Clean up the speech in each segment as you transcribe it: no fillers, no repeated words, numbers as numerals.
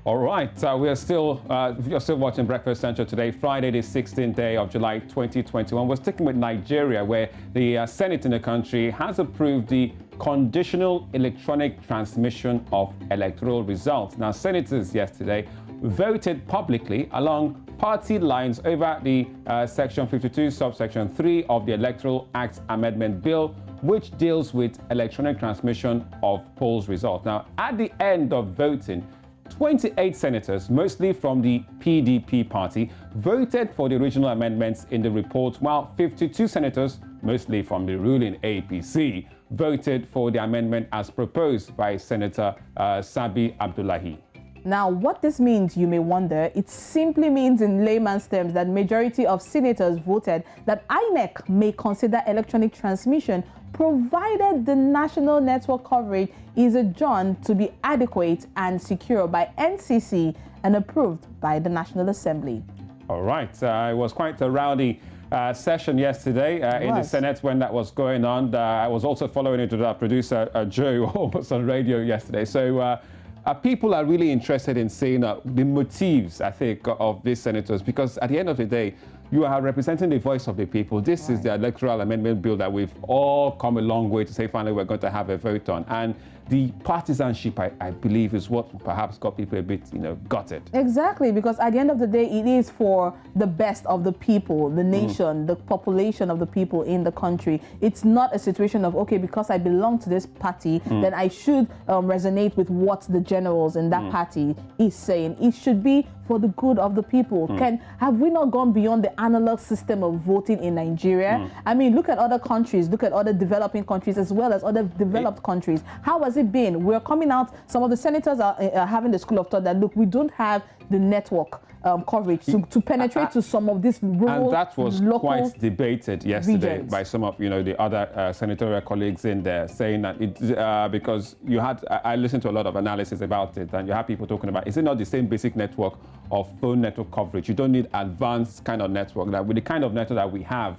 All right, we are still, you're still watching Breakfast Central today, Friday, the 16th day of July 2021. We're sticking with Nigeria, where the Senate in the country has approved the conditional electronic transmission of electoral results. Now, senators yesterday voted publicly along party lines over the Section 52, subsection 3 of the Electoral Act Amendment Bill, which deals with electronic transmission of polls results. Now, at the end of voting, 28 senators, mostly from the PDP party, voted for the original amendments in the report, while 52 senators, mostly from the ruling APC, voted for the amendment as proposed by Senator Sabi Abdullahi. Now, what this means, you may wonder, it simply means in layman's terms that majority of senators voted that INEC may consider electronic transmission provided the national network coverage is adjourned to be adequate and secure by NCC and approved by the National Assembly. All right, it was quite a rowdy session yesterday in the Senate when that was going on. I was also following it with our producer, Joe, almost on radio yesterday. So people are really interested in seeing the motives, I think, of these senators, because at the end of the day, you are representing the voice of the people. This is the electoral amendment bill that we've all come a long way to say finally we're going to have a vote on. And the partisanship, I believe, is what perhaps got people a bit, gutted. Exactly, because at the end of the day, it is for the best of the people, the nation, the population of the people in the country. It's not a situation of, okay, because I belong to this party, then I should resonate with what the generals in that party is saying. It should be for the good of the people. Have we not gone beyond the analog system of voting in Nigeria? I mean, look at other countries, look at other developing countries as well as other developed countries. How has it been? We're coming out, some of the senators are having the school of thought that, look, we don't have the network coverage to penetrate to some of these rural, and that was quite debated yesterday by some of the other senatorial colleagues in there, saying that it because I listened to a lot of analysis about it, and you have people talking about, is it not the same basic network of phone network coverage? You don't need advanced kind of network. That with the kind of network that we have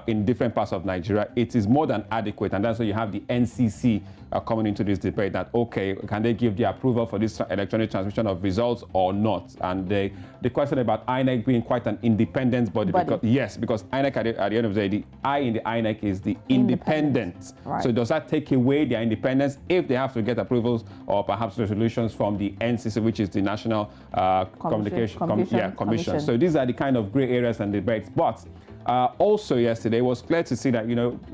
in different parts of Nigeria, it is more than adequate, and that's why you have the NCC coming into this debate that, okay, can they give the approval for this electronic transmission of results or not? And the question about INEC being quite an independent body. Because INEC at the end of the day, the I in the INEC is the independent. Right. So does that take away their independence if they have to get approvals or perhaps resolutions from the NCC, which is the National Commission? So these are the kind of gray areas and debates. But also yesterday, it was clear to see that,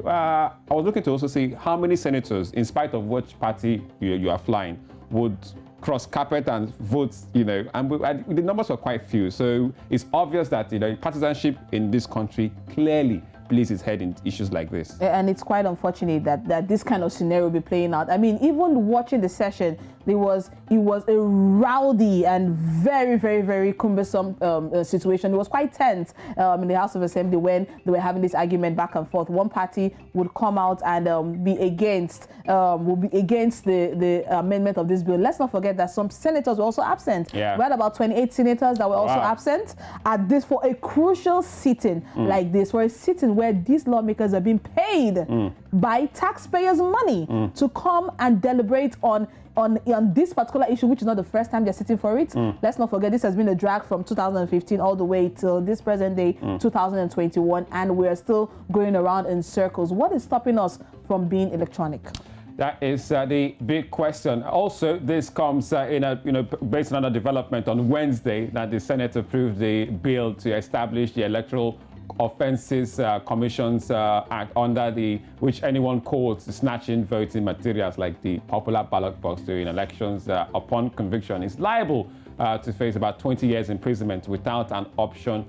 I was looking to also see how many senators, in spite of which party you are flying, would cross carpet and vote, and the numbers were quite few. So it's obvious that, partisanship in this country clearly places its head in issues like this. And it's quite unfortunate that this kind of scenario will be playing out. I mean, even watching the session, it was a rowdy and very, very, very cumbersome situation. It was quite tense in the House of Assembly when they were having this argument back and forth. One party would come out and be against the amendment of this bill. Let's not forget that some senators were also absent. Yeah. We had about 28 senators that were also absent at this for a crucial sitting like this, for a sitting where these lawmakers are being paid by taxpayers' money to come and deliberate on this particular issue, which is not the first time they're sitting for it. Let's not forget, this has been a drag from 2015 all the way till this present day, 2021, and we're still going around in circles. What is stopping us from being electronic? That is the big question. Also, this comes based on a development on Wednesday that the Senate approved the bill to establish the Electoral Offences Commissions Act, under which anyone caught snatching voting materials like the popular ballot box during elections upon conviction is liable to face about 20 years imprisonment without an option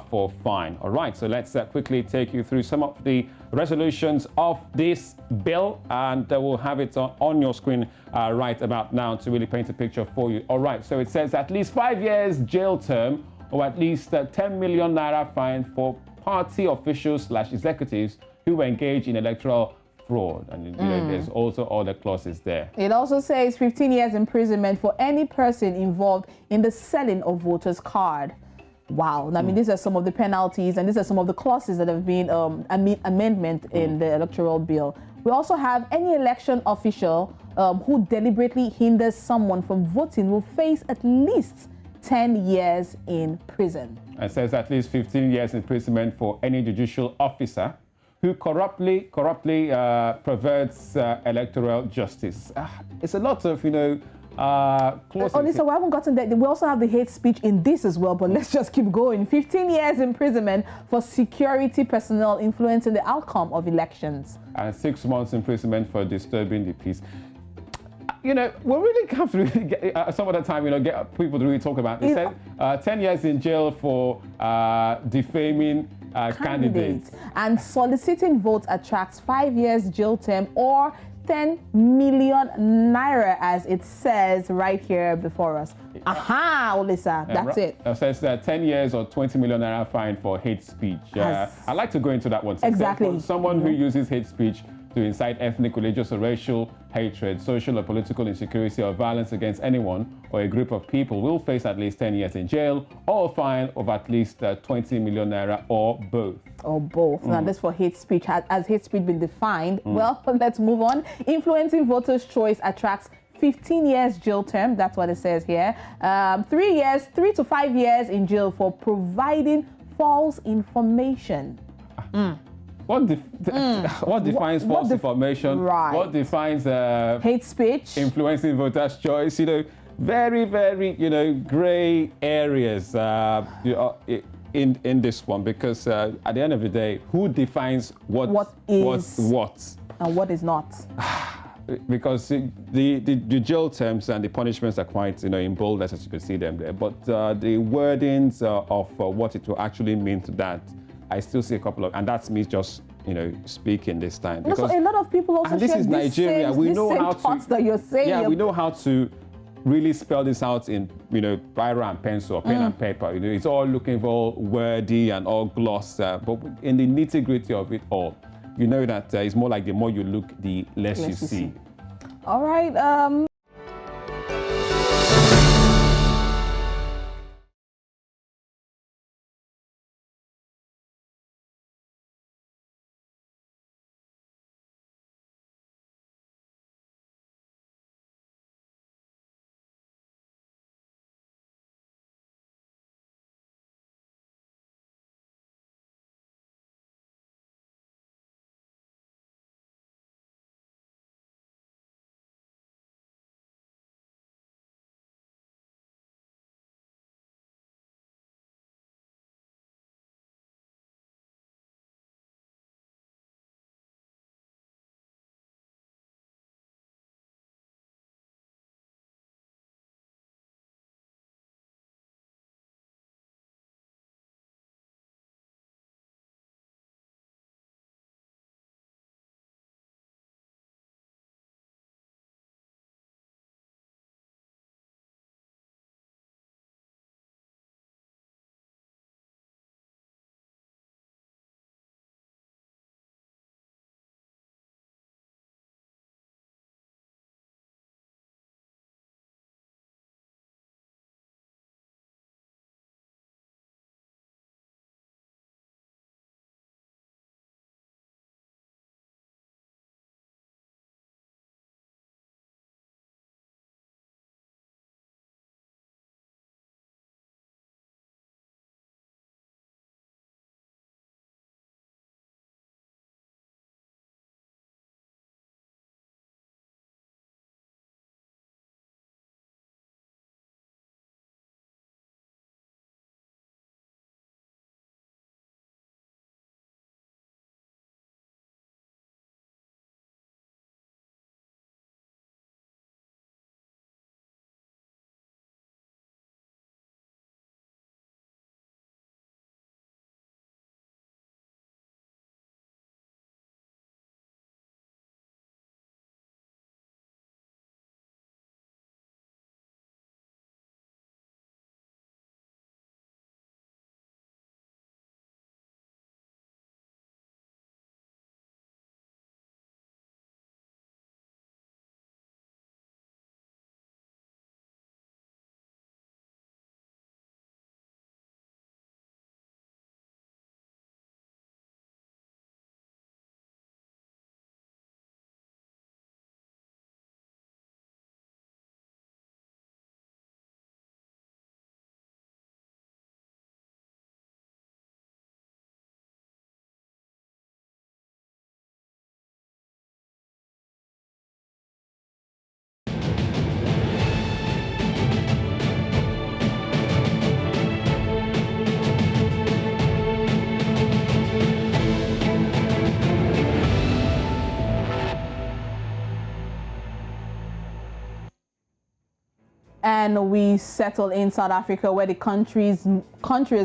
for fine. All right, so let's quickly take you through some of the resolutions of this bill, and we'll have it on your screen right about now to really paint a picture for you. All right, so it says at least 5 years jail term or at least 10 million naira fine for party officials/executives who engage in electoral fraud. And there's also other clauses there. It also says 15 years imprisonment for any person involved in the selling of voters' card. Wow. I mean, these are some of the penalties and these are some of the clauses that have been amendment in the electoral bill. We also have any election official who deliberately hinders someone from voting will face at least 10 years in prison. It says at least 15 years imprisonment for any judicial officer who corruptly perverts electoral justice. It's a lot of, clauses. Olisa, we haven't gotten that. We also have the hate speech in this as well, but let's just keep going. 15 years imprisonment for security personnel influencing the outcome of elections. And 6 months imprisonment for disturbing the peace. We really have to really get, some of the time, get people to really talk about it. They said 10 years in jail for defaming candidates. And soliciting votes attracts 5 years jail term or 10 million naira, as it says right here before us. Aha, Olisa, that's it. It says 10 years or 20 million naira fine for hate speech. I'd like to go into that one. Exactly. Someone who uses hate speech to incite ethnic, religious, or racial hatred, social or political insecurity, or violence against anyone or a group of people will face at least 10 years in jail or a fine of at least 20 million naira or both. Or both. Now, this for hate speech. Has hate speech been defined? Well, let's move on. Influencing voters' choice attracts 15 years jail term. That's what it says here. 3 to 5 years in jail for providing false information. What defines false information? Right. What defines hate speech? Influencing voters' choice? Very, very, gray areas in this one, because at the end of the day, who defines what is what and what is not? Because the jail terms and the punishments are quite, in bold letters, you can see them there. But the wordings of what it will actually mean to that, I still see a couple of, and that's me just, speaking this time. Because a lot of people also and this is Nigeria. We know how to. That you're saying. Yeah, we know how to really spell this out in, biro and pencil, or pen and paper. It's all looking all wordy and all gloss, but in the nitty-gritty of it all, that it's more like the more you look, the less you see. All right. And we settle in South Africa, where the country has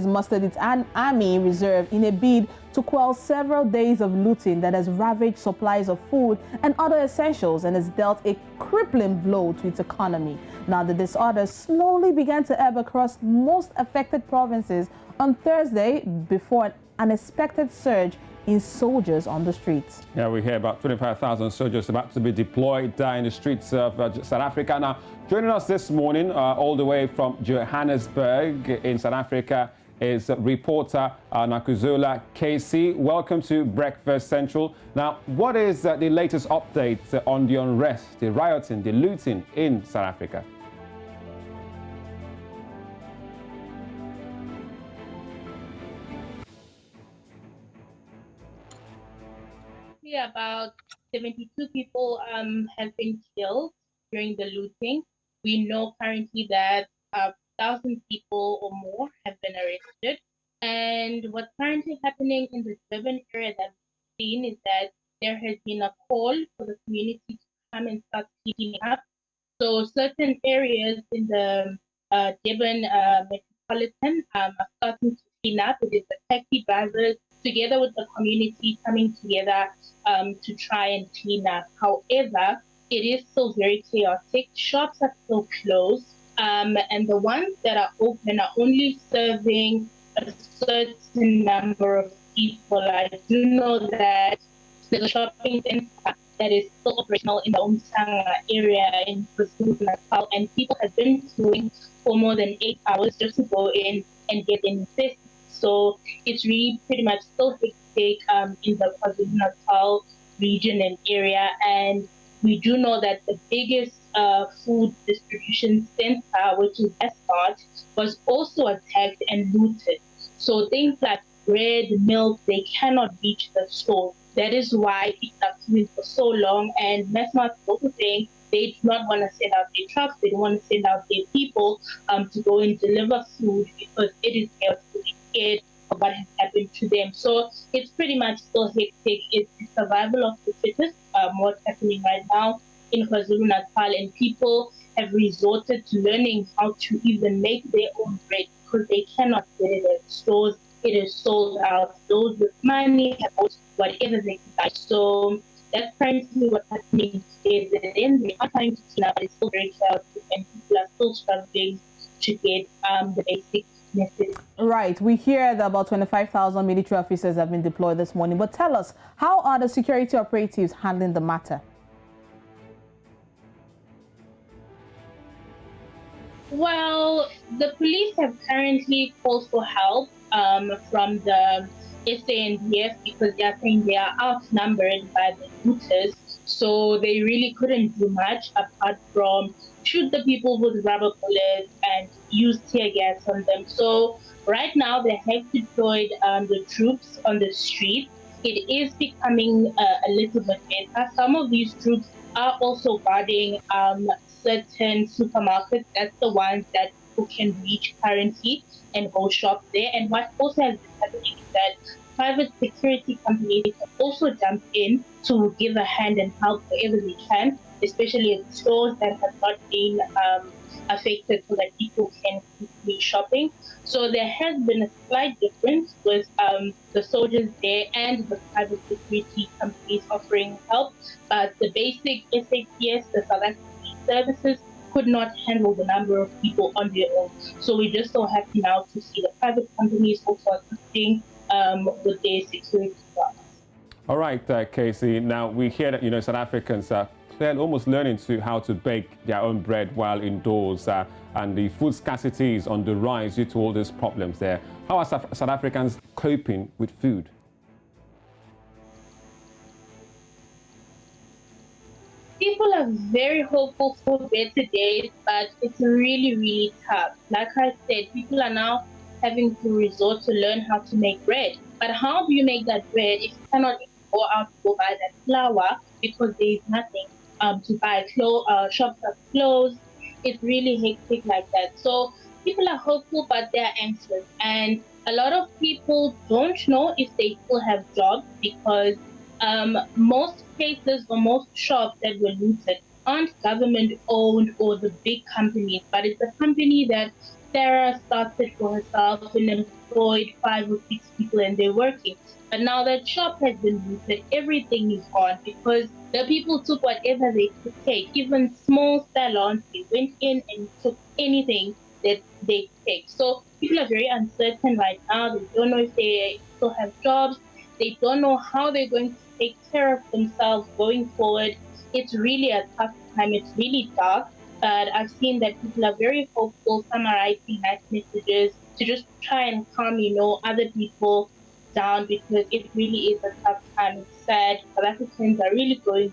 mustered its army reserve in a bid to quell several days of looting that has ravaged supplies of food and other essentials and has dealt a crippling blow to its economy. Now, the disorders slowly began to ebb across most affected provinces on Thursday before an unexpected surge in soldiers on the streets. Yeah, we hear about 25,000 soldiers about to be deployed in the streets of South Africa. Now, joining us this morning, all the way from Johannesburg in South Africa, is reporter Nakuzula Casey. Welcome to Breakfast Central. Now, what is the latest update on the unrest, the rioting, the looting in South Africa? About 72 people have been killed during the looting. We know currently that 1,000 people or more have been arrested. And what's currently happening in the Durban area that we've seen is that there has been a call for the community to come and start cleaning up. So certain areas in the Durban metropolitan are starting to clean up. It is the taxi drivers together with the community coming together to try and clean up. However, it is still very chaotic. Shops are still closed, and the ones that are open are only serving a certain number of people. I do know that there's a shopping center that is still operational in the Umhlanga area in KwaZulu-Natal, and people have been queuing for more than 8 hours just to go in and get in this. So it's really pretty much still hectic in the KwaZulu-Natal region and area. And we do know that the biggest food distribution center, which is Escort, was also attacked and looted. So things like bread, milk, they cannot reach the store. That is why people are queuing for so long. And Mesma is also saying they do not want to send out their trucks, they don't want to send out their people to go and deliver food because it is chaotic. Scared of what has happened to them. So it's pretty much still hectic. It's the survival of the fittest, what's happening right now in KwaZulu-Natal, and people have resorted to learning how to even make their own bread because they cannot get it at stores. It is sold out. Those with money have bought whatever they can buy. So that's currently what's happening today. They are trying to clean up, but it's still very chaotic, and people are still struggling to get the basic necessities. Right. We hear that about 25,000 military officers have been deployed this morning. But tell us, how are the security operatives handling the matter? Well, the police have currently called for help from the SANDF because they are saying they are outnumbered by the looters. So they really couldn't do much apart from shoot the people with rubber bullets and use tear gas on them. So right now they have deployed the troops on the street. It is becoming a little bit better. Some of these troops are also guarding certain supermarkets. That's the ones that people can reach currently and go shop there. And what also has been happening is that private security companies can also jump in to give a hand and help wherever they can, especially at stores that have not been affected so that people can be shopping. So there has been a slight difference with the soldiers there and the private security companies offering help, but the basic SAPS, the South African services, could not handle the number of people on their own. So we're just so happy now to see the private companies also assisting with their security guards. All right, Casey. Now we hear that South Africans are almost learning how to bake their own bread while indoors, and the food scarcity is on the rise due to all these problems there. How are South Africans coping with food? People are very hopeful for better days, but it's really, really tough. Like I said, people are now having to resort to learn how to make bread. But how do you make that bread if you cannot even go out to go buy that flour because there is nothing to buy? Shops are closed. It's really hectic like that. So people are hopeful, but they're anxious. And a lot of people don't know if they still have jobs because most places or most shops that were looted aren't government owned or the big companies, but it's a company that Sarah started for herself and employed 5 or 6 people and they're working. But now that shop has been looted, everything is gone because the people took whatever they could take. Even small salons, they went in and took anything that they take. So people are very uncertain right now. They don't know if they still have jobs. They don't know how they're going to take care of themselves going forward. It's really a tough time. It's really dark. But I've seen that people are very hopeful. Some are writing nice messages to just try and calm, other people down because it really is a tough time. It's sad. South Africans are really going